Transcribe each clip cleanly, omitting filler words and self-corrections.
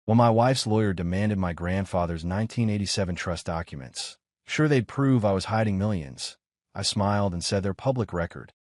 Well, my wife's lawyer demanded my grandfather's 1987 trust documents. Sure, they'd prove I was hiding millions. I smiled and said they're public record.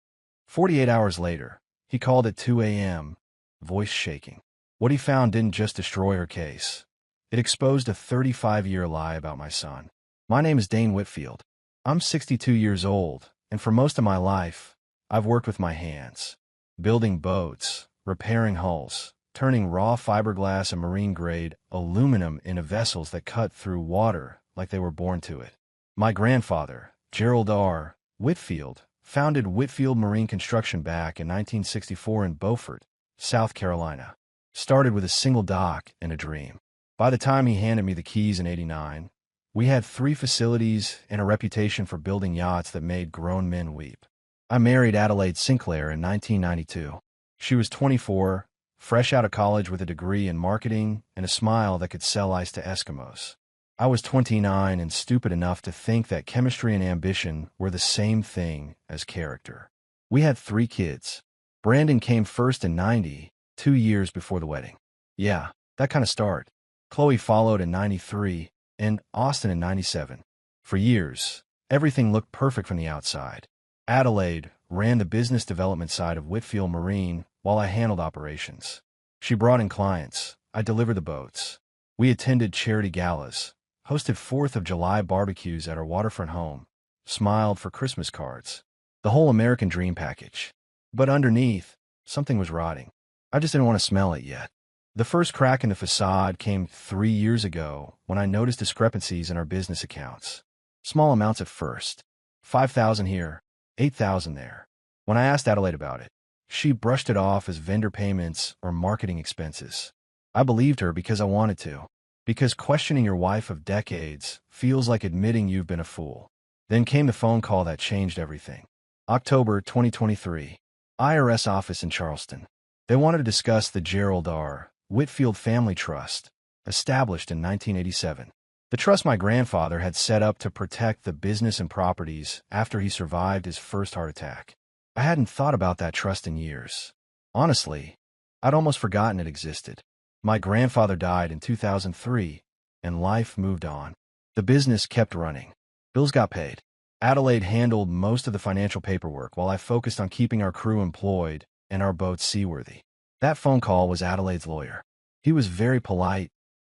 48 hours later, he called at 2 a.m., voice shaking. What he found didn't just destroy her case. It exposed a 35-year lie about my son. My name is Dane Whitfield. I'm 62 years old, and for most of my life, I've worked with my hands, building boats, repairing hulls, turning raw fiberglass and marine-grade aluminum into vessels that cut through water like they were born to it. My grandfather, Gerald R. Whitfield, founded Whitfield Marine Construction back in 1964 in Beaufort, South Carolina. Started with a single dock and a dream. By the time he handed me the keys in '89, we had 3 facilities and a reputation for building yachts that made grown men weep. I married Adelaide Sinclair in 1992. She was 24, fresh out of college with a degree in marketing and a smile that could sell ice to Eskimos. I was 29 and stupid enough to think that chemistry and ambition were the same thing as character. We had 3 kids. Brandon came first in '90, 2 years before the wedding. Yeah, that kind of start. Chloe followed in '93, and Austin in '97. For years, everything looked perfect from the outside. Adelaide ran the business development side of Whitfield Marine while I handled operations. She brought in clients. I delivered the boats. We attended charity galas, hosted 4th of July barbecues at our waterfront home, smiled for Christmas cards. The whole American dream package. But underneath, something was rotting. I just didn't want to smell it yet. The first crack in the facade came 3 years ago when I noticed discrepancies in our business accounts. Small amounts at first. 5,000 here, 8,000 there. When I asked Adelaide about it, she brushed it off as vendor payments or marketing expenses. I believed her because I wanted to. Because questioning your wife of decades feels like admitting you've been a fool. Then came the phone call that changed everything. October 2023. IRS office in Charleston. They wanted to discuss the Gerald R. Whitfield Family Trust, established in 1987. The trust my grandfather had set up to protect the business and properties after he survived his first heart attack. I hadn't thought about that trust in years. Honestly, I'd almost forgotten it existed. My grandfather died in 2003, and life moved on. The business kept running. Bills got paid. Adelaide handled most of the financial paperwork while I focused on keeping our crew employed and our boats seaworthy. That phone call was Adelaide's lawyer. He was very polite,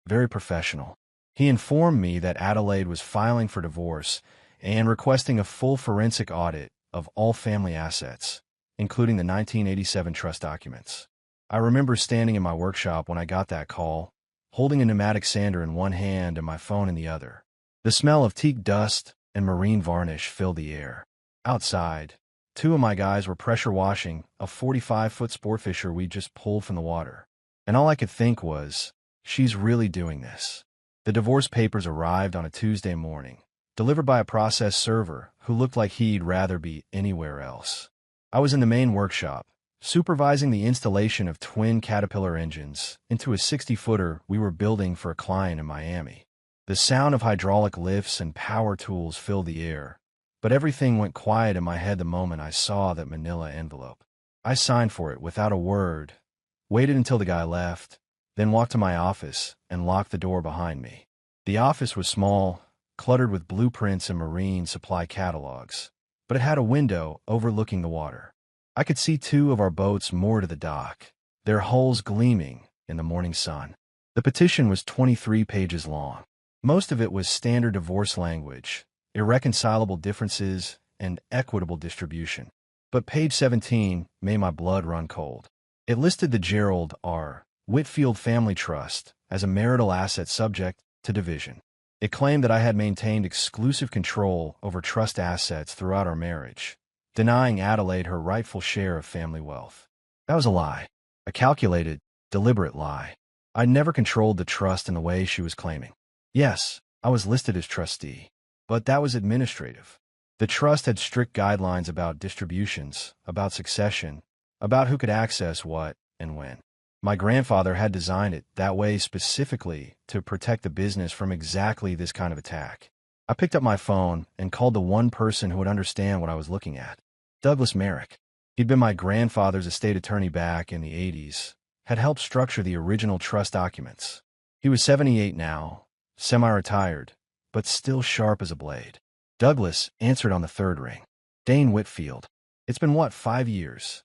very professional. He informed me that Adelaide was filing for divorce and requesting a full forensic audit of all family assets, including the 1987 trust documents. I remember standing in my workshop when I got that call, holding a pneumatic sander in one hand and my phone in the other. The smell of teak dust and marine varnish filled the air. Outside, 2 of my guys were pressure washing a 45-foot sportfisher we just pulled from the water. And all I could think was, she's really doing this. The divorce papers arrived on a Tuesday morning, delivered by a process server who looked like he'd rather be anywhere else. I was in the main workshop, supervising the installation of twin Caterpillar engines into a 60-footer we were building for a client in Miami. The sound of hydraulic lifts and power tools filled the air, but everything went quiet in my head the moment I saw that manila envelope. I signed for it without a word, waited until the guy left, then walked to my office and locked the door behind me. The office was small, cluttered with blueprints and marine supply catalogs, but it had a window overlooking the water. I could see 2 of our boats moored to the dock, their hulls gleaming in the morning sun. The petition was 23 pages long. Most of it was standard divorce language, irreconcilable differences, and equitable distribution. But page 17 made my blood run cold. It listed the Gerald R. Whitfield Family Trust as a marital asset subject to division. It claimed that I had maintained exclusive control over trust assets throughout our marriage, denying Adelaide her rightful share of family wealth. That was a lie. A calculated, deliberate lie. I never controlled the trust in the way she was claiming. Yes, I was listed as trustee, but that was administrative. The trust had strict guidelines about distributions, about succession, about who could access what and when. My grandfather had designed it that way specifically to protect the business from exactly this kind of attack. I picked up my phone and called the one person who would understand what I was looking at. Douglas Merrick. He'd been my grandfather's estate attorney back in the '80s, had helped structure the original trust documents. He was 78 now, semi-retired, but still sharp as a blade. Douglas answered on the third ring. Dane Whitfield. It's been what, 5 years?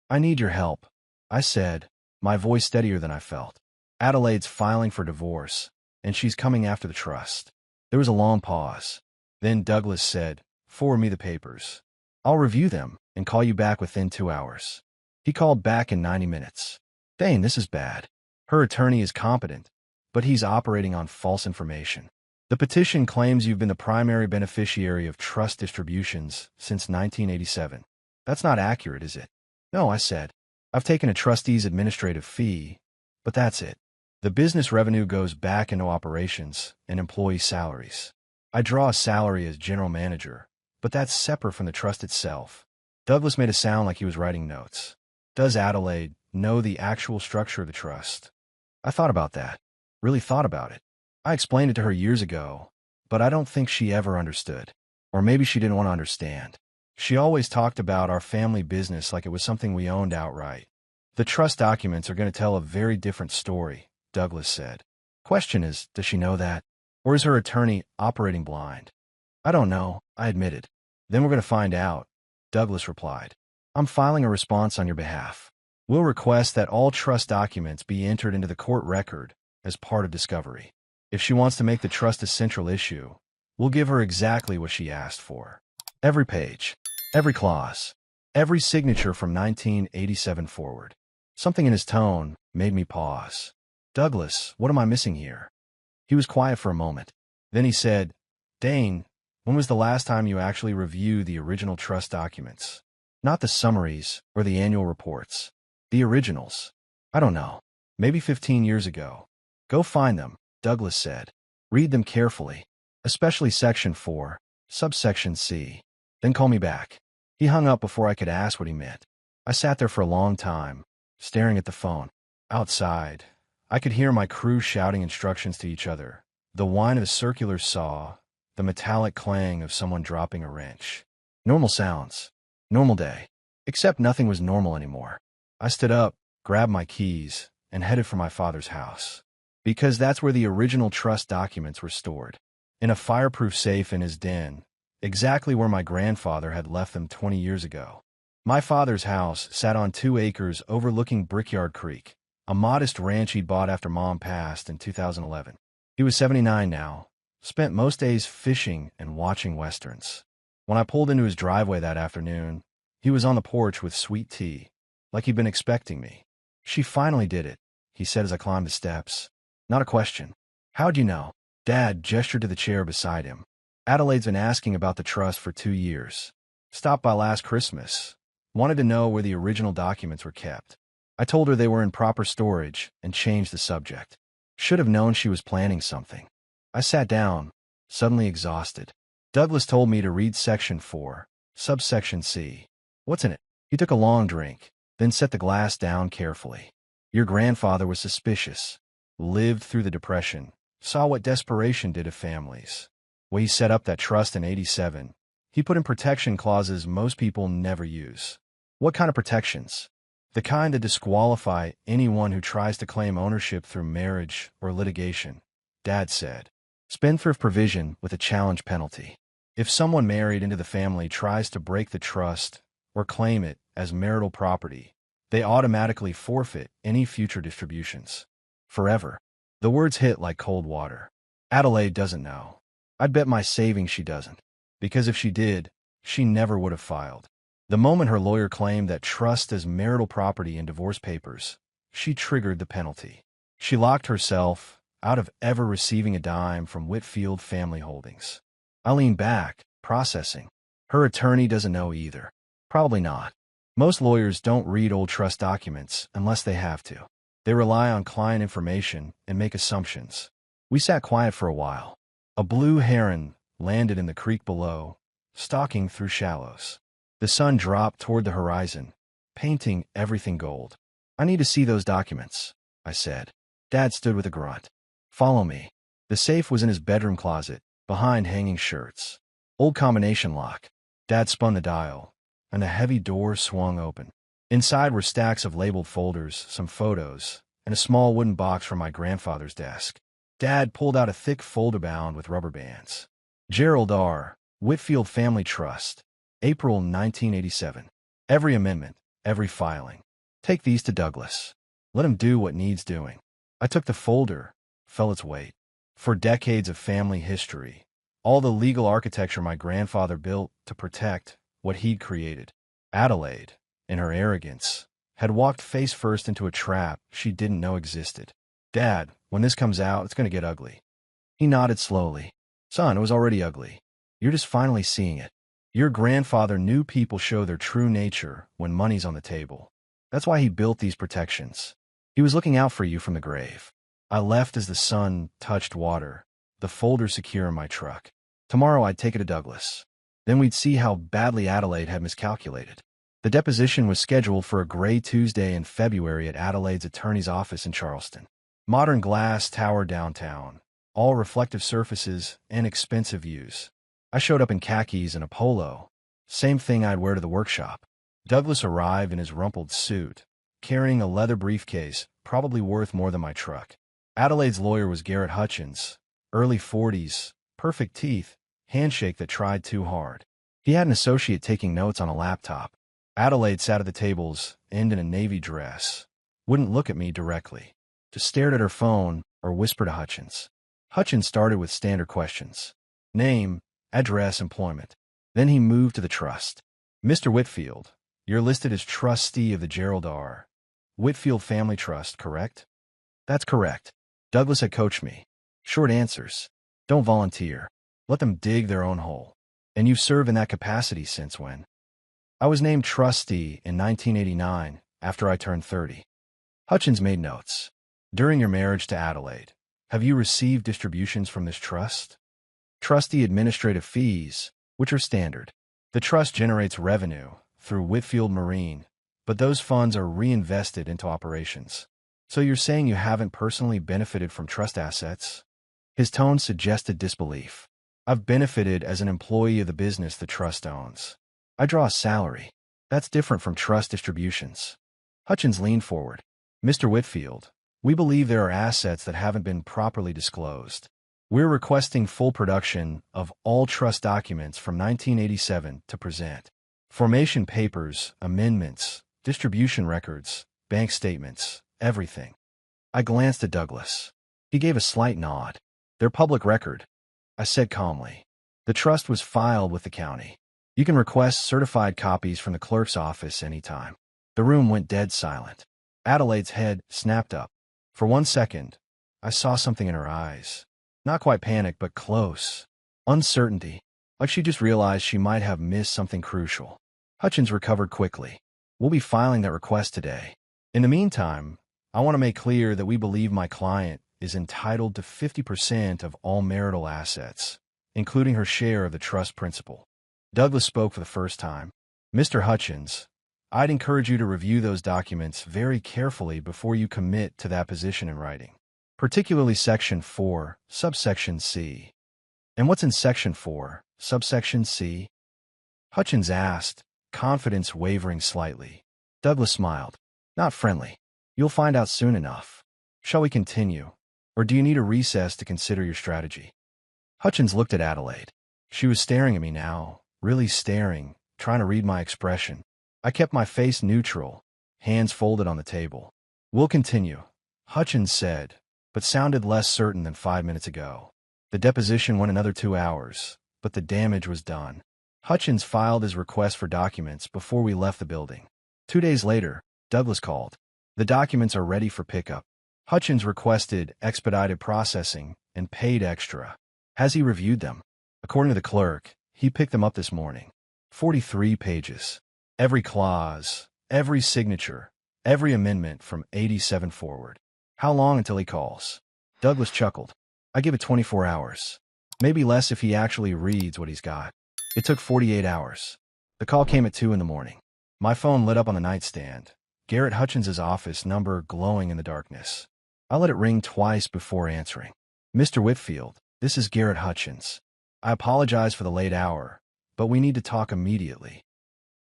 I need your help, I said, my voice steadier than I felt. Adelaide's filing for divorce, and she's coming after the trust. There was a long pause. Then Douglas said, forward me the papers. I'll review them and call you back within 2 hours. He called back in 90 minutes. Dane, this is bad. Her attorney is competent, but he's operating on false information. The petition claims you've been the primary beneficiary of trust distributions since 1987. That's not accurate, is it? No, I said. I've taken a trustee's administrative fee, but that's it. The business revenue goes back into operations and employee salaries. I draw a salary as general manager, but that's separate from the trust itself. Douglas made it sound like he was writing notes. Does Adelaide know the actual structure of the trust? I thought about that. Really thought about it. I explained it to her years ago, but I don't think she ever understood. Or maybe she didn't want to understand. She always talked about our family business like it was something we owned outright. The trust documents are going to tell a very different story, Douglas said. Question is, does she know that? Or is her attorney operating blind? I don't know, I admitted. Then we're going to find out, Douglas replied. I'm filing a response on your behalf. We'll request that all trust documents be entered into the court record as part of discovery. If she wants to make the trust a central issue, we'll give her exactly what she asked for. Every page, every clause, every signature from 1987 forward. Something in his tone made me pause. Douglas, what am I missing here? He was quiet for a moment. Then he said, Dane, when was the last time you actually reviewed the original trust documents? Not the summaries or the annual reports. The originals. I don't know. Maybe 15 years ago. Go find them, Douglas said. Read them carefully, especially Section 4, subsection C. Then call me back. He hung up before I could ask what he meant. I sat there for a long time, staring at the phone. Outside, I could hear my crew shouting instructions to each other, the whine of a circular saw, the metallic clang of someone dropping a wrench. Normal sounds. Normal day. Except nothing was normal anymore. I stood up, grabbed my keys, and headed for my father's house. Because that's where the original trust documents were stored. In a fireproof safe in his den, exactly where my grandfather had left them 20 years ago. My father's house sat on 2 acres overlooking Brickyard Creek, a modest ranch he'd bought after Mom passed in 2011. He was 79 now, spent most days fishing and watching westerns. When I pulled into his driveway that afternoon, he was on the porch with sweet tea, like he'd been expecting me. She finally did it, he said as I climbed the steps. Not a question. How'd you know? Dad gestured to the chair beside him. Adelaide's been asking about the trust for 2 years. Stopped by last Christmas. Wanted to know where the original documents were kept. I told her they were in proper storage and changed the subject. Should have known she was planning something. I sat down, suddenly exhausted. Douglas told me to read Section 4, subsection C. What's in it? He took a long drink, then set the glass down carefully. Your grandfather was suspicious. Lived through the Depression. Saw what desperation did to families. When he set up that trust in 87, he put in protection clauses most people never use. What kind of protections? The kind that disqualify anyone who tries to claim ownership through marriage or litigation, Dad said. Spendthrift provision with a challenge penalty. If someone married into the family tries to break the trust or claim it as marital property, they automatically forfeit any future distributions. Forever. The words hit like cold water. Adelaide doesn't know. I'd bet my savings she doesn't. Because if she did, she never would have filed. The moment her lawyer claimed that trust as marital property in divorce papers, she triggered the penalty. She locked herself out of ever receiving a dime from Whitfield Family Holdings. I leaned back, processing. Her attorney doesn't know either. Probably not. Most lawyers don't read old trust documents unless they have to. They rely on client information and make assumptions. We sat quiet for a while. A blue heron landed in the creek below, stalking through shallows. The sun dropped toward the horizon, painting everything gold. I need to see those documents, I said. Dad stood with a grunt. Follow me. The safe was in his bedroom closet, behind hanging shirts. Old combination lock. Dad spun the dial, and a heavy door swung open. Inside were stacks of labeled folders, some photos, and a small wooden box from my grandfather's desk. Dad pulled out a thick folder bound with rubber bands. Gerald R. Whitfield Family Trust, April 1987. Every amendment, every filing. Take these to Douglas. Let him do what needs doing. I took the folder, felt its weight. For decades of family history, all the legal architecture my grandfather built to protect what he'd created. Adelaide, in her arrogance, had walked face first into a trap she didn't know existed. Dad, when this comes out, it's going to get ugly. He nodded slowly. Son, it was already ugly. You're just finally seeing it. Your grandfather knew people show their true nature when money's on the table. That's why he built these protections. He was looking out for you from the grave. I left as the sun touched water, the folder secure in my truck. Tomorrow I'd take it to Douglas. Then we'd see how badly Adelaide had miscalculated. The deposition was scheduled for a gray Tuesday in February at Adelaide's attorney's office in Charleston. Modern glass tower downtown, all reflective surfaces and expensive views. I showed up in khakis and a polo, same thing I'd wear to the workshop. Douglas arrived in his rumpled suit, carrying a leather briefcase, probably worth more than my truck. Adelaide's lawyer was Garrett Hutchins, early 40s, perfect teeth, handshake that tried too hard. He had an associate taking notes on a laptop. Adelaide sat at the table's end in a navy dress, wouldn't look at me directly, just stared at her phone or whispered to Hutchins. Hutchins started with standard questions. Name, address, employment. Then he moved to the trust. Mr. Whitfield, you're listed as trustee of the Gerald R. Whitfield Family Trust, correct? That's correct. Douglas had coached me. Short answers. Don't volunteer. Let them dig their own hole. And you've served in that capacity since when? I was named trustee in 1989, after I turned 30. Hutchins made notes. During your marriage to Adelaide, have you received distributions from this trust? Trustee administrative fees, which are standard. The trust generates revenue through Whitfield Marine, but those funds are reinvested into operations. So you're saying you haven't personally benefited from trust assets? His tone suggested disbelief. I've benefited as an employee of the business the trust owns. I draw a salary. That's different from trust distributions. Hutchins leaned forward. Mr. Whitfield, we believe there are assets that haven't been properly disclosed. We're requesting full production of all trust documents from 1987 to present. Formation papers, amendments, distribution records, bank statements, everything. I glanced at Douglas. He gave a slight nod. They're public record, I said calmly. The trust was filed with the county. You can request certified copies from the clerk's office anytime. The room went dead silent. Adelaide's head snapped up. For 1 second, I saw something in her eyes. Not quite panic, but close. Uncertainty, like she just realized she might have missed something crucial. Hutchins recovered quickly. We'll be filing that request today. In the meantime, I want to make clear that we believe my client is entitled to 50% of all marital assets, including her share of the trust principal. Douglas spoke for the first time. Mr. Hutchins, I'd encourage you to review those documents very carefully before you commit to that position in writing, particularly Section 4, subsection C. And what's in Section 4, subsection C? Hutchins asked, confidence wavering slightly. Douglas smiled. Not friendly. You'll find out soon enough. Shall we continue? Or do you need a recess to consider your strategy? Hutchins looked at Adelaide. She was staring at me now, really staring, trying to read my expression. I kept my face neutral, hands folded on the table. We'll continue, Hutchins said, but sounded less certain than 5 minutes ago. The deposition went another 2 hours, but the damage was done. Hutchins filed his request for documents before we left the building. 2 days later, Douglas called. The documents are ready for pickup. Hutchins requested expedited processing and paid extra. Has he reviewed them? According to the clerk, he picked them up this morning. 43 pages. Every clause, every signature, every amendment from 87 forward. How long until he calls? Douglas chuckled. I give it 24 hours. Maybe less if he actually reads what he's got. It took 48 hours. The call came at 2 in the morning. My phone lit up on the nightstand, Garrett Hutchins' office number glowing in the darkness. I let it ring twice before answering. Mr. Whitfield, this is Garrett Hutchins. I apologize for the late hour, but we need to talk immediately.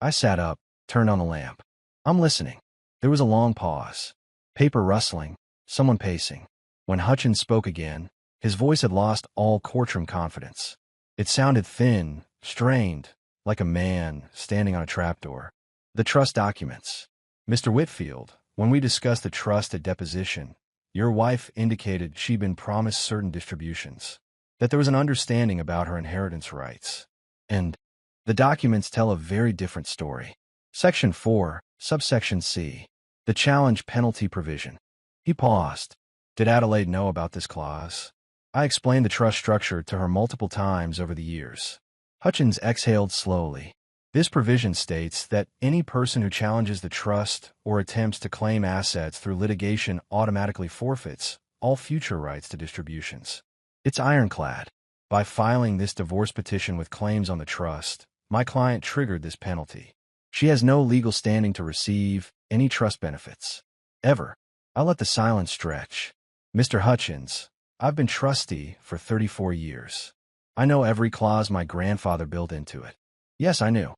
I sat up, turned on the lamp. I'm listening. There was a long pause. Paper rustling, someone pacing. When Hutchins spoke again, his voice had lost all courtroom confidence. It sounded thin, strained, like a man standing on a trapdoor. The trust documents. Mr. Whitfield, when we discussed the trust at deposition, your wife indicated she'd been promised certain distributions, that there was an understanding about her inheritance rights. And the documents tell a very different story. Section 4, subsection C. The challenge penalty provision. He paused. Did Adelaide know about this clause? I explained the trust structure to her multiple times over the years. Hutchins exhaled slowly. This provision states that any person who challenges the trust or attempts to claim assets through litigation automatically forfeits all future rights to distributions. It's ironclad. By filing this divorce petition with claims on the trust, my client triggered this penalty. She has no legal standing to receive any trust benefits. Ever. I let the silence stretch. Mr. Hutchins, I've been trustee for 34 years. I know every clause my grandfather built into it. Yes, I knew.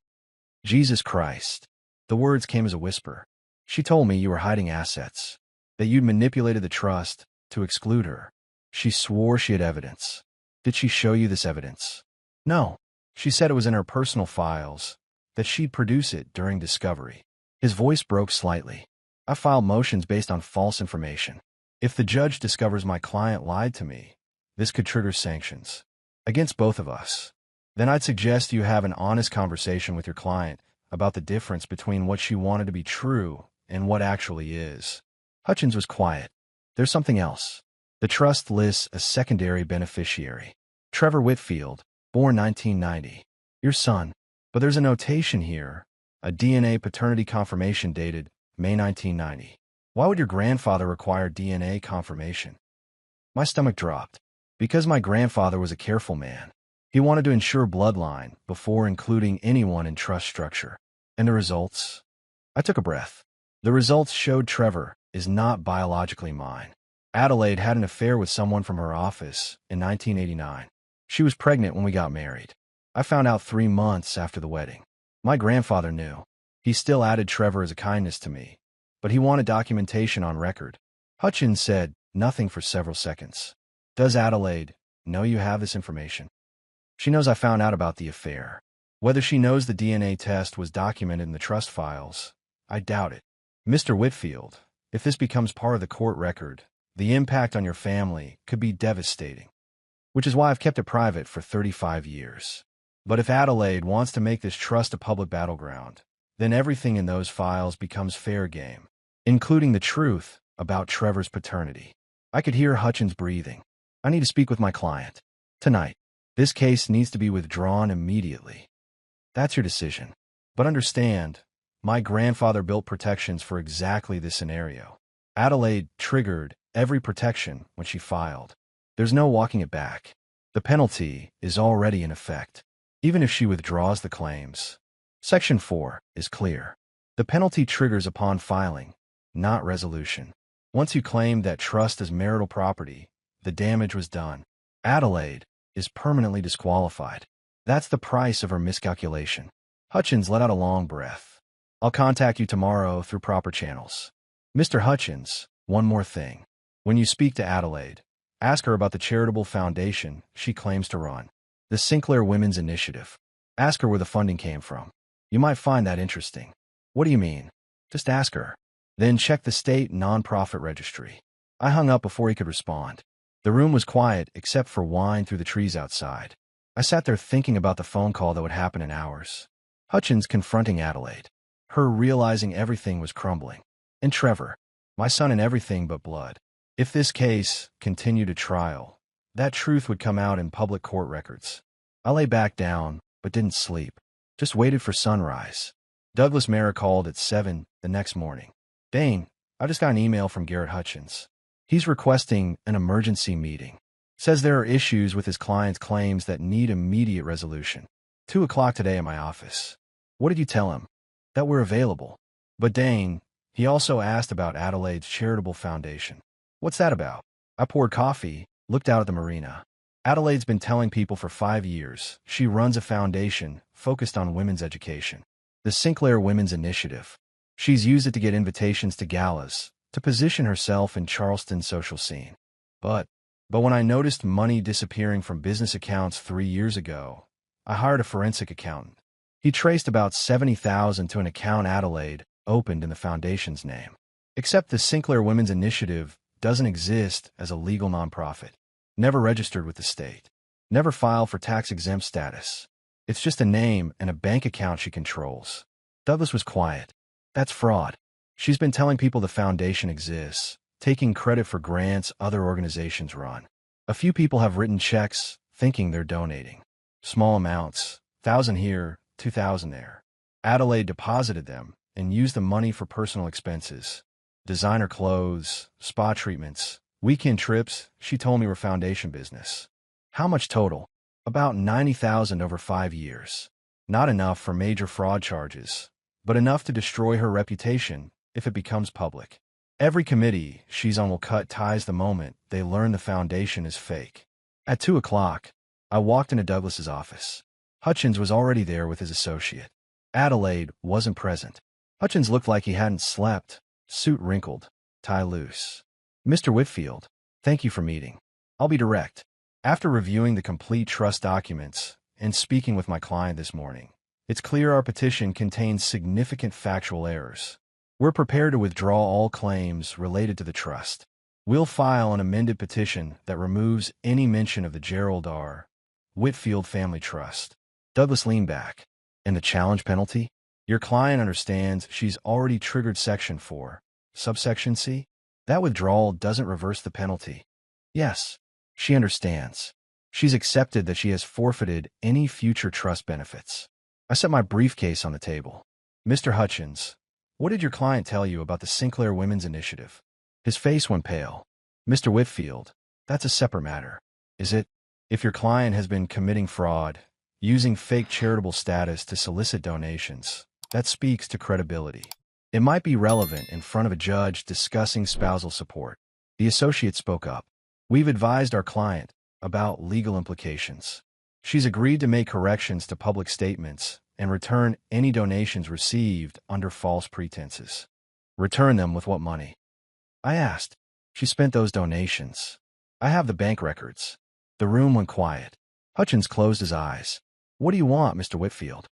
Jesus Christ. The words came as a whisper. She told me you were hiding assets, that you'd manipulated the trust to exclude her. She swore she had evidence. Did she show you this evidence? No. She said it was in her personal files, that she'd produce it during discovery. His voice broke slightly. I filed motions based on false information. If the judge discovers my client lied to me, this could trigger sanctions against both of us. Then I'd suggest you have an honest conversation with your client about the difference between what she wanted to be true and what actually is. Hutchins was quiet. There's something else. The trust lists a secondary beneficiary. Trevor Whitfield, born 1990. Your son. But there's a notation here, a DNA paternity confirmation dated May 1990. Why would your grandfather require DNA confirmation? My stomach dropped. Because my grandfather was a careful man. He wanted to ensure bloodline before including anyone in trust structure. And the results? I took a breath. The results showed Trevor is not biologically mine. Adelaide had an affair with someone from her office in 1989. She was pregnant when we got married. I found out 3 months after the wedding. My grandfather knew. He still added Trevor as a kindness to me, but he wanted documentation on record. Hutchins said nothing for several seconds. Does Adelaide know you have this information? She knows I found out about the affair. Whether she knows the DNA test was documented in the trust files, I doubt it. Mr. Whitfield, if this becomes part of the court record, the impact on your family could be devastating, which is why I've kept it private for 35 years. But if Adelaide wants to make this trust a public battleground, then everything in those files becomes fair game, including the truth about Trevor's paternity. I could hear Hutchins breathing. I need to speak with my client. Tonight. This case needs to be withdrawn immediately. That's your decision. But understand, my grandfather built protections for exactly this scenario. Adelaide triggered every protection when she filed. There's no walking it back. The penalty is already in effect, even if she withdraws the claims. Section 4 is clear. The penalty triggers upon filing, not resolution. Once you claim that trust as marital property, the damage was done. Adelaide is permanently disqualified. That's the price of her miscalculation. Hutchins let out a long breath. I'll contact you tomorrow through proper channels. Mr. Hutchins, one more thing. When you speak to Adelaide, ask her about the charitable foundation she claims to run, the Sinclair Women's Initiative. Ask her where the funding came from. You might find that interesting. What do you mean? Just ask her. Then check the state nonprofit registry. I hung up before he could respond. The room was quiet except for whine through the trees outside. I sat there thinking about the phone call that would happen in hours. Hutchins confronting Adelaide. Her realizing everything was crumbling. And Trevor, my son in everything but blood. If this case continued to trial, that truth would come out in public court records. I lay back down, but didn't sleep. Just waited for sunrise. Douglas Mara called at 7 the next morning. Dane, I just got an email from Garrett Hutchins. He's requesting an emergency meeting. Says there are issues with his client's claims that need immediate resolution. 2 o'clock today at my office. What did you tell him? That we're available. But Dane, he also asked about Adelaide's charitable foundation. What's that about? I poured coffee, looked out at the marina. Adelaide's been telling people for 5 years she runs a foundation focused on women's education. The Sinclair Women's Initiative. She's used it to get invitations to galas to position herself in Charleston's social scene. But when I noticed money disappearing from business accounts 3 years ago, I hired a forensic accountant. He traced about $70,000 to an account Adelaide opened in the foundation's name. Except the Sinclair Women's Initiative doesn't exist as a legal nonprofit. Never registered with the state. Never filed for tax-exempt status. It's just a name and a bank account she controls. Douglas was quiet. That's fraud. She's been telling people the foundation exists, taking credit for grants other organizations run. A few people have written checks thinking they're donating. Small amounts, 1,000 here, 2,000 there. Adelaide deposited them and used the money for personal expenses. Designer clothes, spa treatments, weekend trips, she told me were foundation business. How much total? About $90,000 over 5 years. Not enough for major fraud charges, but enough to destroy her reputation if it becomes public. Every committee she's on will cut ties the moment they learn the foundation is fake. At 2 o'clock, I walked into Douglas's office. Hutchins was already there with his associate. Adelaide wasn't present. Hutchins looked like he hadn't slept, suit wrinkled, tie loose. Mr. Whitfield, thank you for meeting. I'll be direct. After reviewing the complete trust documents and speaking with my client this morning, it's clear our petition contains significant factual errors. We're prepared to withdraw all claims related to the trust. We'll file an amended petition that removes any mention of the Gerald R. Whitfield Family Trust. Douglas leaned back. And the challenge penalty? Your client understands she's already triggered Section 4, subsection C? That withdrawal doesn't reverse the penalty. Yes, she understands. She's accepted that she has forfeited any future trust benefits. I set my briefcase on the table. Mr. Hutchins, what did your client tell you about the Sinclair Women's Initiative? His face went pale. Mr. Whitfield, that's a separate matter. Is it? If your client has been committing fraud, using fake charitable status to solicit donations, that speaks to credibility. It might be relevant in front of a judge discussing spousal support. The associate spoke up. We've advised our client about legal implications. She's agreed to make corrections to public statements and return any donations received under false pretenses. Return them with what money? I asked. She spent those donations. I have the bank records. The room went quiet. Hutchins closed his eyes. What do you want, Mr. Whitfield?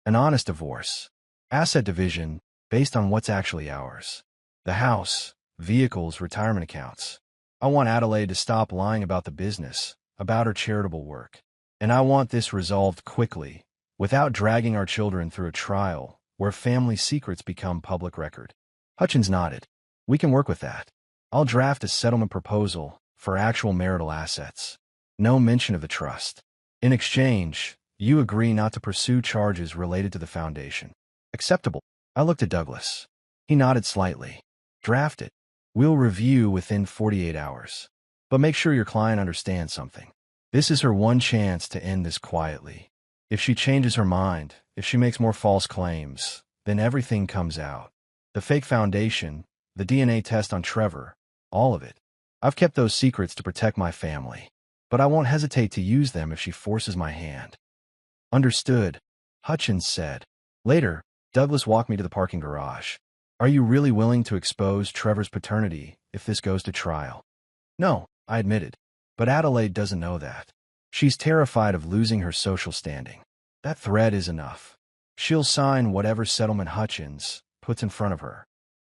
An honest divorce. Asset division based on what's actually ours. The house, vehicles, retirement accounts. I want Adelaide to stop lying about the business, about her charitable work. And I want this resolved quickly, without dragging our children through a trial where family secrets become public record. Hutchins nodded. We can work with that. I'll draft a settlement proposal for actual marital assets. No mention of the trust. In exchange, you agree not to pursue charges related to the foundation. Acceptable. I looked at Douglas. He nodded slightly. Draft it. We'll review within 48 hours. But make sure your client understands something. This is her one chance to end this quietly. If she changes her mind, if she makes more false claims, then everything comes out. The fake foundation, the DNA test on Trevor, all of it. I've kept those secrets to protect my family, but I won't hesitate to use them if she forces my hand. Understood, Hutchins said. Later, Douglas walked me to the parking garage. Are you really willing to expose Trevor's paternity if this goes to trial? No, I admitted. But Adelaide doesn't know that. She's terrified of losing her social standing. That threat is enough. She'll sign whatever settlement Hutchins puts in front of her.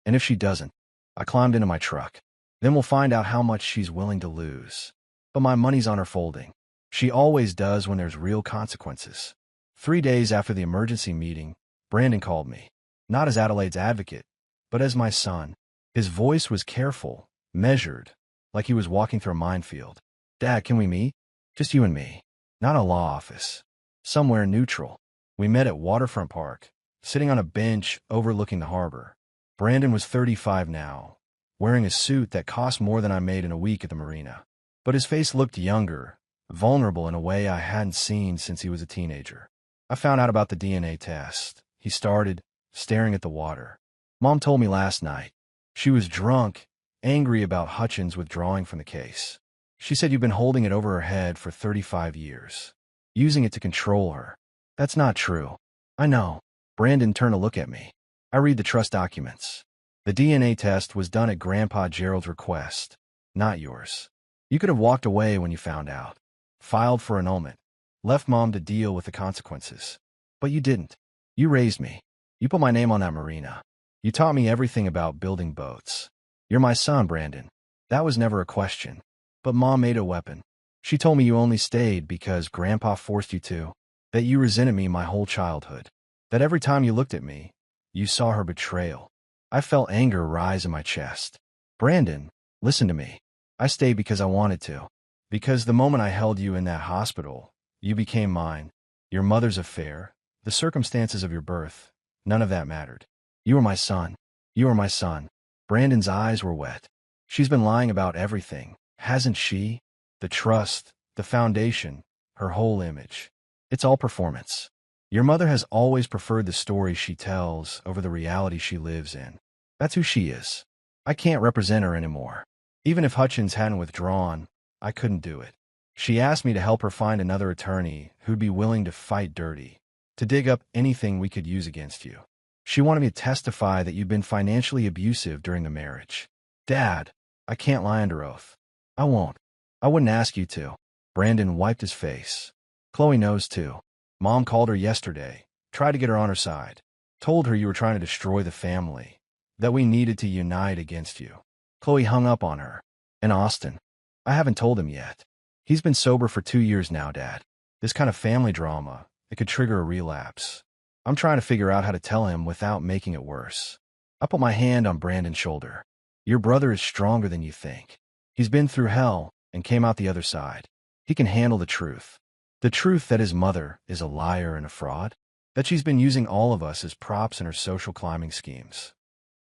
And if she doesn't, I climbed into my truck. Then we'll find out how much she's willing to lose. But my money's on her folding. She always does when there's real consequences. 3 days after the emergency meeting, Brandon called me. Not as Adelaide's advocate, but as my son. His voice was careful, measured, like he was walking through a minefield. Dad, can we meet? Just you and me. Not a law office. Somewhere neutral. We met at Waterfront Park, sitting on a bench overlooking the harbor. Brandon was 35 now, wearing a suit that cost more than I made in a week at the marina. But his face looked younger, vulnerable in a way I hadn't seen since he was a teenager. I found out about the DNA test. He started, staring at the water. Mom told me last night. She was drunk, angry about Hutchins withdrawing from the case. She said you've been holding it over her head for 35 years, using it to control her. That's not true. I know. Brandon turned to look at me. I read the trust documents. The DNA test was done at Grandpa Gerald's request, not yours. You could have walked away when you found out, filed for annulment, left Mom to deal with the consequences. But you didn't. You raised me. You put my name on that marina. You taught me everything about building boats. You're my son, Brandon. That was never a question. But Mom made a weapon. She told me you only stayed because Grandpa forced you to, that you resented me my whole childhood, that every time you looked at me, you saw her betrayal. I felt anger rise in my chest. Brandon, listen to me. I stayed because I wanted to. Because the moment I held you in that hospital, you became mine. Your mother's affair, the circumstances of your birth, none of that mattered. You were my son. You were my son. Brandon's eyes were wet. She's been lying about everything, hasn't she? The trust, the foundation, her whole image. It's all performance. Your mother has always preferred the story she tells over the reality she lives in. That's who she is. I can't represent her anymore. Even if Hutchins hadn't withdrawn, I couldn't do it. She asked me to help her find another attorney who'd be willing to fight dirty, to dig up anything we could use against you. She wanted me to testify that you'd been financially abusive during the marriage. Dad, I can't lie under oath. I won't. I wouldn't ask you to. Brandon wiped his face. Chloe knows too. Mom called her yesterday, tried to get her on her side, told her you were trying to destroy the family, that we needed to unite against you. Chloe hung up on her. And Austin, I haven't told him yet. He's been sober for 2 years now, Dad. This kind of family drama, it could trigger a relapse. I'm trying to figure out how to tell him without making it worse. I put my hand on Brandon's shoulder. Your brother is stronger than you think. He's been through hell and came out the other side. He can handle the truth. The truth that his mother is a liar and a fraud. That she's been using all of us as props in her social climbing schemes.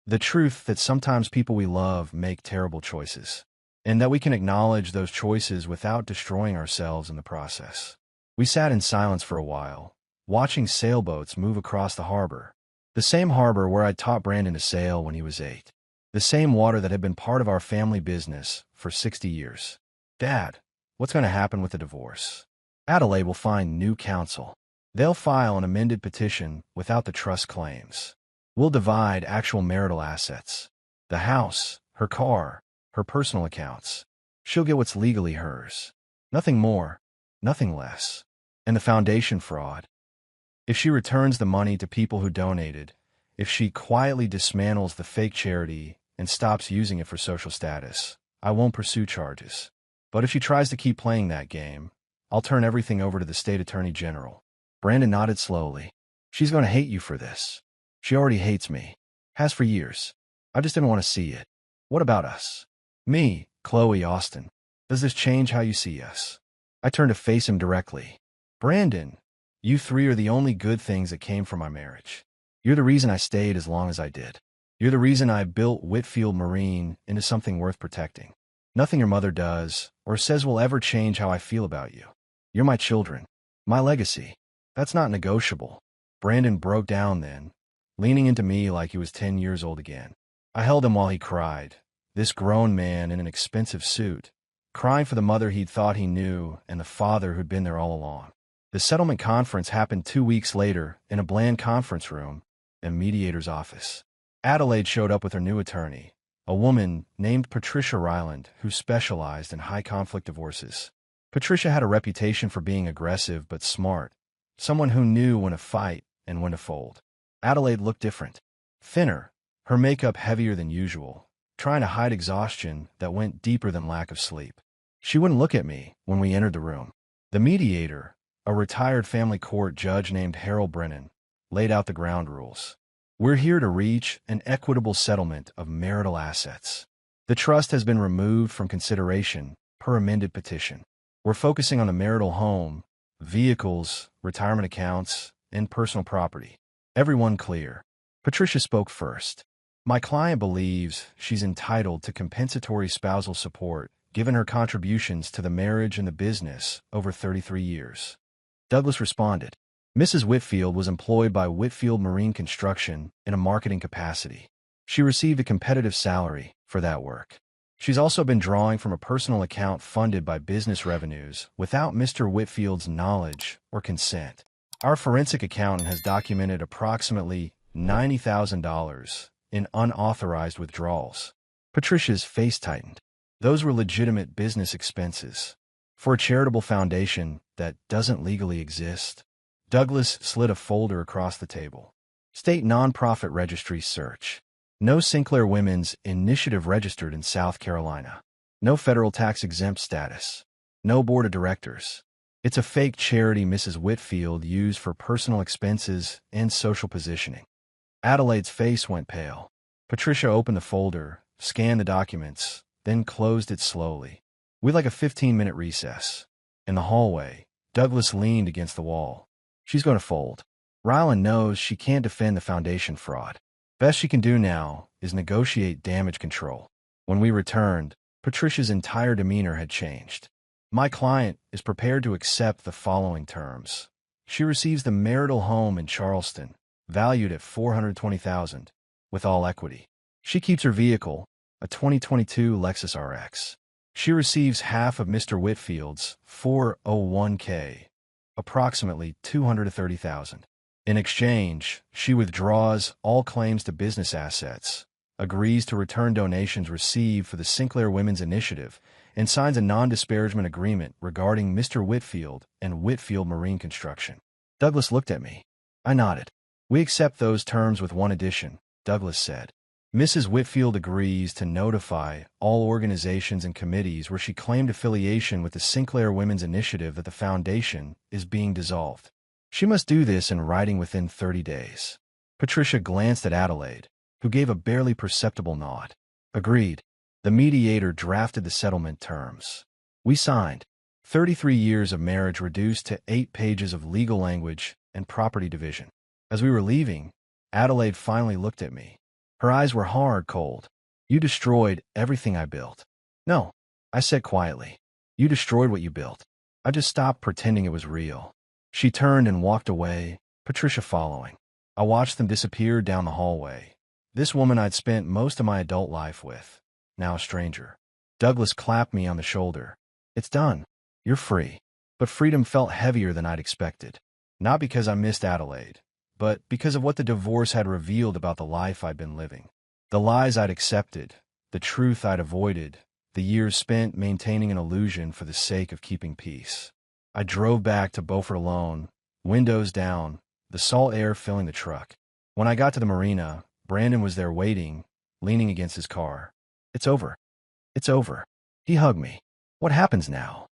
The truth that sometimes people we love make terrible choices. And that we can acknowledge those choices without destroying ourselves in the process. We sat in silence for a while, watching sailboats move across the harbor. The same harbor where I'd taught Brandon to sail when he was 8. The same water that had been part of our family business for 60 years. Dad, what's going to happen with the divorce? Adelaide will find new counsel. They'll file an amended petition without the trust claims. We'll divide actual marital assets. The house, her car, her personal accounts. She'll get what's legally hers. Nothing more, nothing less. And the foundation fraud. If she returns the money to people who donated, if she quietly dismantles the fake charity and stops using it for social status, I won't pursue charges. But if she tries to keep playing that game, I'll turn everything over to the state attorney general. Brandon nodded slowly. She's going to hate you for this. She already hates me. Has for years. I just didn't want to see it. What about us? Me, Chloe, Austin. Does this change how you see us? I turned to face him directly. Brandon, you 3 are the only good things that came from my marriage. You're the reason I stayed as long as I did. You're the reason I built Whitfield Marine into something worth protecting. Nothing your mother does or says will ever change how I feel about you. You're my children, my legacy. That's not negotiable. Brandon broke down then, leaning into me like he was 10 years old again. I held him while he cried, this grown man in an expensive suit, crying for the mother he'd thought he knew and the father who'd been there all along. The settlement conference happened 2 weeks later in a bland conference room in a mediator's office. Adelaide showed up with her new attorney, a woman named Patricia Ryland who specialized in high-conflict divorces. Patricia had a reputation for being aggressive but smart, someone who knew when to fight and when to fold. Adelaide looked different, thinner, her makeup heavier than usual, trying to hide exhaustion that went deeper than lack of sleep. She wouldn't look at me when we entered the room. The mediator, a retired family court judge named Harold Brennan, laid out the ground rules. We're here to reach an equitable settlement of marital assets. The trust has been removed from consideration per amended petition. We're focusing on the marital home, vehicles, retirement accounts, and personal property. Everyone clear. Patricia spoke first. My client believes she's entitled to compensatory spousal support given her contributions to the marriage and the business over 33 years. Douglas responded. Mrs. Whitfield was employed by Whitfield Marine Construction in a marketing capacity. She received a competitive salary for that work. She's also been drawing from a personal account funded by business revenues without Mr. Whitfield's knowledge or consent. Our forensic accountant has documented approximately $90,000 in unauthorized withdrawals. Patricia's face tightened. Those were legitimate business expenses. For a charitable foundation that doesn't legally exist. Douglas slid a folder across the table. State nonprofit registry search. No Sinclair Women's Initiative registered in South Carolina. No federal tax-exempt status. No board of directors. It's a fake charity Mrs. Whitfield used for personal expenses and social positioning. Adelaide's face went pale. Patricia opened the folder, scanned the documents, then closed it slowly. We'd like a 15-minute recess. In the hallway, Douglas leaned against the wall. She's going to fold. Ryland knows she can't defend the foundation fraud. Best she can do now is negotiate damage control. When we returned, Patricia's entire demeanor had changed. My client is prepared to accept the following terms. She receives the marital home in Charleston, valued at $420,000, with all equity. She keeps her vehicle, a 2022 Lexus RX. She receives half of Mr. Whitfield's 401k, approximately $230,000. In exchange, she withdraws all claims to business assets, agrees to return donations received for the Sinclair Women's Initiative, and signs a non-disparagement agreement regarding Mr. Whitfield and Whitfield Marine Construction. Douglas looked at me. I nodded. We accept those terms with one addition, Douglas said. Mrs. Whitfield agrees to notify all organizations and committees where she claimed affiliation with the Sinclair Women's Initiative that the foundation is being dissolved. She must do this in writing within 30 days. Patricia glanced at Adelaide, who gave a barely perceptible nod. Agreed. The mediator drafted the settlement terms. We signed. 33 years of marriage reduced to 8 pages of legal language and property division. As we were leaving, Adelaide finally looked at me. Her eyes were hard, cold. You destroyed everything I built. No, I said quietly. You destroyed what you built. I just stopped pretending it was real. She turned and walked away, Patricia following. I watched them disappear down the hallway. This woman I'd spent most of my adult life with. Now a stranger. Douglas clapped me on the shoulder. It's done. You're free. But freedom felt heavier than I'd expected. Not because I missed Adelaide, but because of what the divorce had revealed about the life I'd been living. The lies I'd accepted, the truth I'd avoided, the years spent maintaining an illusion for the sake of keeping peace. I drove back to Beaufort alone, windows down, the salt air filling the truck. When I got to the marina, Brandon was there waiting, leaning against his car. It's over. It's over. He hugged me. What happens now?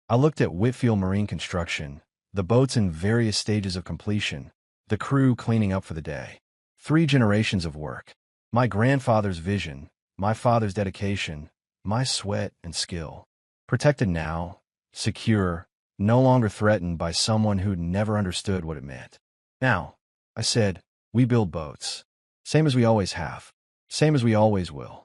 I looked at Whitfield Marine Construction, the boats in various stages of completion, the crew cleaning up for the day. 3 generations of work. My grandfather's vision, my father's dedication, my sweat and skill. Protected now, secure, no longer threatened by someone who'd never understood what it meant. Now, I said, we build boats. Same as we always have. Same as we always will.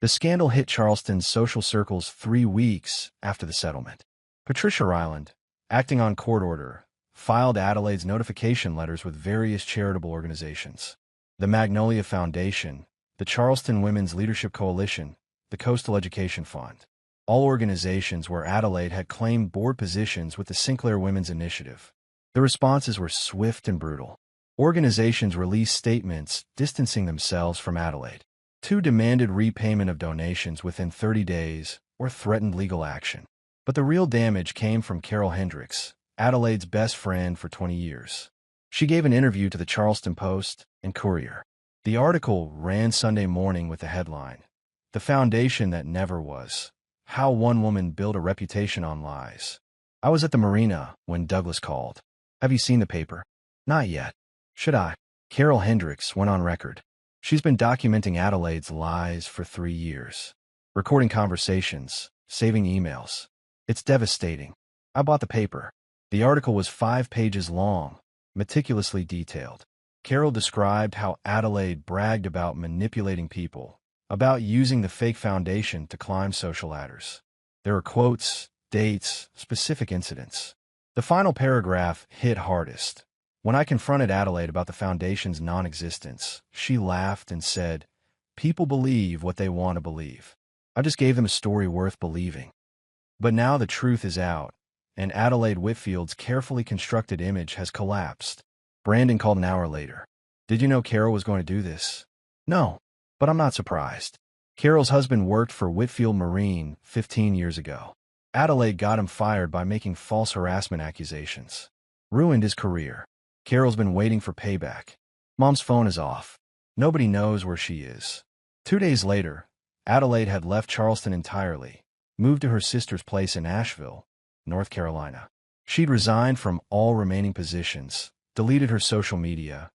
The scandal hit Charleston's social circles 3 weeks after the settlement. Patricia Ryland, acting on court order, filed Adelaide's notification letters with various charitable organizations. The Magnolia Foundation, the Charleston Women's Leadership Coalition, the Coastal Education Fund. All organizations where Adelaide had claimed board positions with the Sinclair Women's Initiative. The responses were swift and brutal. Organizations released statements distancing themselves from Adelaide. 2 demanded repayment of donations within 30 days or threatened legal action. But the real damage came from Carol Hendricks, Adelaide's best friend for 20 years. She gave an interview to the Charleston Post and Courier. The article ran Sunday morning with the headline, "The Foundation That Never Was. How One Woman Built a Reputation on Lies." I was at the marina when Douglas called. Have you seen the paper? Not yet. Should I? Carol Hendricks went on record. She's been documenting Adelaide's lies for 3 years. Recording conversations, saving emails. It's devastating. I bought the paper. The article was 5 pages long, meticulously detailed. Carol described how Adelaide bragged about manipulating people, about using the fake foundation to climb social ladders. There were quotes, dates, specific incidents. The final paragraph hit hardest. When I confronted Adelaide about the foundation's non-existence, she laughed and said, "People believe what they want to believe. I just gave them a story worth believing." But now the truth is out, and Adelaide Whitfield's carefully constructed image has collapsed. Brandon called an hour later. "Did you know Carol was going to do this?" No, but I'm not surprised. Carol's husband worked for Whitfield Marine 15 years ago. Adelaide got him fired by making false harassment accusations. Ruined his career. Carol's been waiting for payback. Mom's phone is off. Nobody knows where she is. 2 days later, Adelaide had left Charleston entirely, moved to her sister's place in Asheville, North Carolina. She'd resigned from all remaining positions, deleted her social media,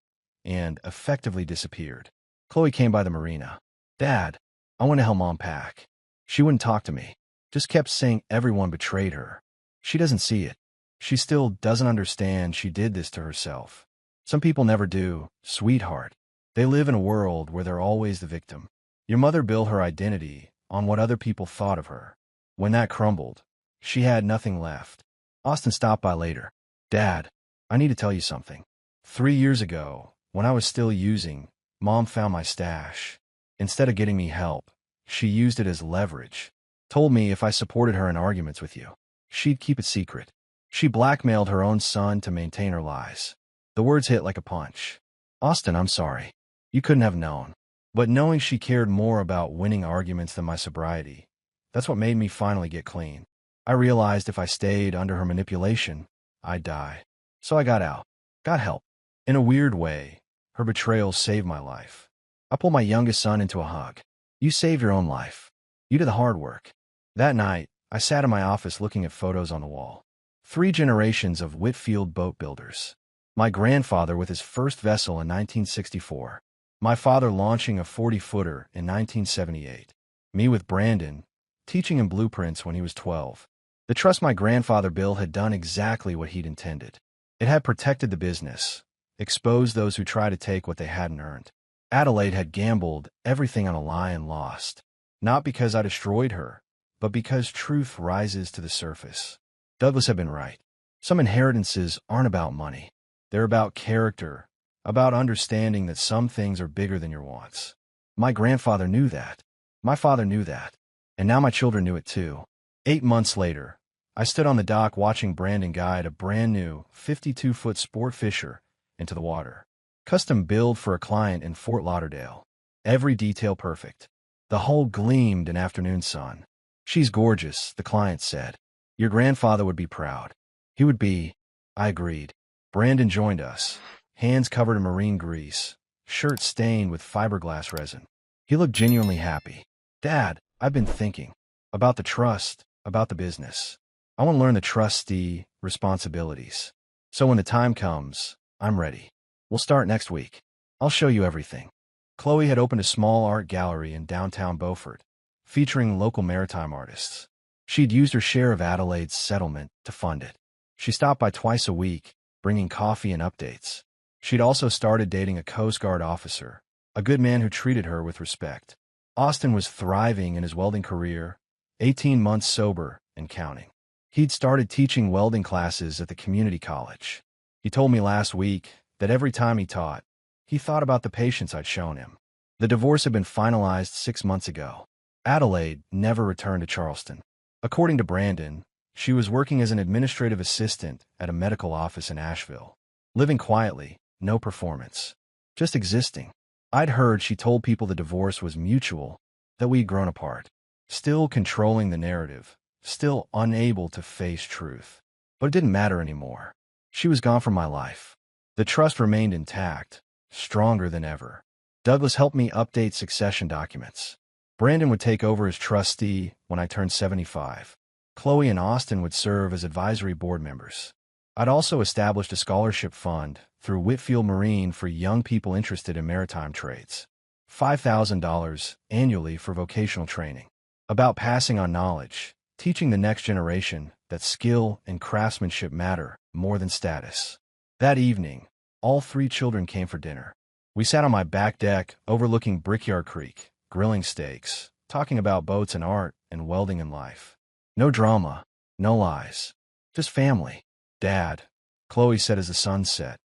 and effectively disappeared. Chloe came by the marina. "Dad, I want to help Mom pack." She wouldn't talk to me. Just kept saying everyone betrayed her. She doesn't see it. She still doesn't understand she did this to herself. Some people never do, sweetheart. They live in a world where they're always the victim. Your mother built her identity on what other people thought of her. When that crumbled, she had nothing left. Austin stopped by later. "Dad, I need to tell you something. 3 years ago, when I was still using, Mom found my stash. Instead of getting me help, she used it as leverage. Told me if I supported her in arguments with you, she'd keep it secret. She blackmailed her own son to maintain her lies." The words hit like a punch. "Austin, I'm sorry. You couldn't have known." But knowing she cared more about winning arguments than my sobriety, that's what made me finally get clean. I realized if I stayed under her manipulation, I'd die. So I got out. Got help. In a weird way, her betrayal saved my life. I pulled my youngest son into a hug. "You saved your own life. You did the hard work." That night, I sat in my office looking at photos on the wall. 3 generations of Whitfield boat builders. My grandfather with his first vessel in 1964. My father launching a 40-footer in 1978. Me with Brandon, teaching him blueprints when he was 12. The trust my grandfather built had done exactly what he'd intended. It had protected the business, exposed those who tried to take what they hadn't earned. Adelaide had gambled everything on a lie and lost. Not because I destroyed her, but because truth rises to the surface. Douglas had been right. Some inheritances aren't about money. They're about character, about understanding that some things are bigger than your wants. My grandfather knew that. My father knew that. And now my children knew it too. 8 months later, I stood on the dock watching Brandon guide a brand new 52-foot sport fisher into the water. Custom build for a client in Fort Lauderdale. Every detail perfect. The hull gleamed in afternoon sun. "She's gorgeous," the client said. "Your grandfather would be proud." He would be. I agreed. Brandon joined us, hands covered in marine grease, shirt stained with fiberglass resin. He looked genuinely happy. "Dad, I've been thinking about the trust, about the business. I want to learn the trustee responsibilities. So when the time comes, I'm ready. We'll start next week. I'll show you everything." Chloe had opened a small art gallery in downtown Beaufort, featuring local maritime artists. She'd used her share of Adelaide's settlement to fund it. She stopped by twice a week, bringing coffee and updates. She'd also started dating a Coast Guard officer, a good man who treated her with respect. Austin was thriving in his welding career, 18 months sober and counting. He'd started teaching welding classes at the community college. He told me last week that every time he taught, he thought about the patience I'd shown him. The divorce had been finalized 6 months ago. Adelaide never returned to Charleston. According to Brandon, she was working as an administrative assistant at a medical office in Asheville. Living quietly, no performance. Just existing. I'd heard she told people the divorce was mutual, that we'd grown apart. Still controlling the narrative, still unable to face truth. But it didn't matter anymore. She was gone from my life. The trust remained intact, stronger than ever. Douglas helped me update succession documents. Brandon would take over as trustee when I turned 75. Chloe and Austin would serve as advisory board members. I'd also established a scholarship fund through Whitfield Marine for young people interested in maritime trades. $5,000 annually for vocational training. About passing on knowledge, teaching the next generation that skill and craftsmanship matter more than status. That evening, all 3 children came for dinner. We sat on my back deck overlooking Brickyard Creek, grilling steaks, talking about boats and art and welding and life. No drama, no lies, just family. "Dad," Chloe said as the sun set,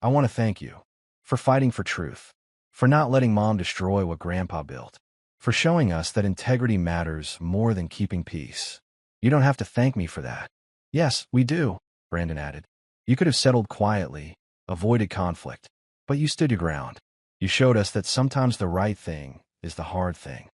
"I want to thank you for fighting for truth, for not letting Mom destroy what Grandpa built, for showing us that integrity matters more than keeping peace." "You don't have to thank me for that." "Yes, we do," Brandon added. "You could have settled quietly, avoided conflict, but you stood your ground. You showed us that sometimes the right thing is the hard thing.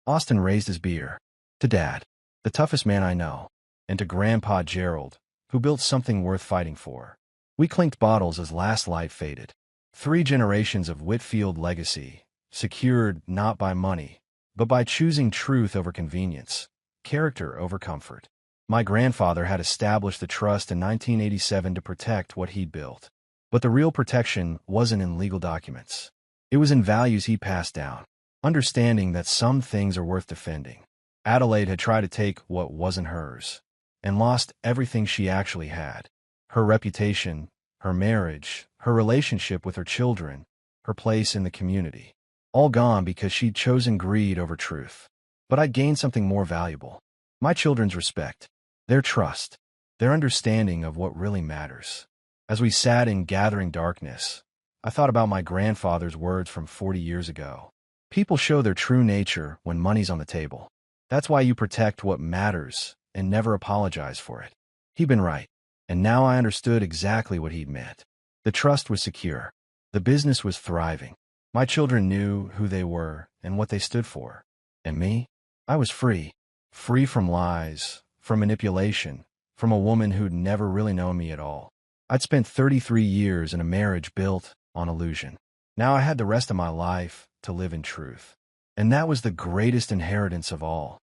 Austin raised his beer. To Dad, the toughest man I know, and to Grandpa Gerald, who built something worth fighting for. We clinked bottles as last light faded. 3 generations of Whitfield legacy, secured not by money, but by choosing truth over convenience, character over comfort. My grandfather had established the trust in 1987 to protect what he'd built. But the real protection wasn't in legal documents. It was in values he passed down, understanding that some things are worth defending. Adelaide had tried to take what wasn't hers, and lost everything she actually had. Her reputation, her marriage, her relationship with her children, her place in the community. All gone because she'd chosen greed over truth. But I'd gained something more valuable. My children's respect, their trust, their understanding of what really matters. As we sat in gathering darkness, I thought about my grandfather's words from 40 years ago. People show their true nature when money's on the table. That's why you protect what matters and never apologize for it. He'd been right, and now I understood exactly what he'd meant. The trust was secure. The business was thriving. My children knew who they were and what they stood for. And me? I was free. Free from lies, from manipulation, from a woman who'd never really known me at all. I'd spent 33 years in a marriage built on illusion. Now I had the rest of my life to live in truth. And that was the greatest inheritance of all.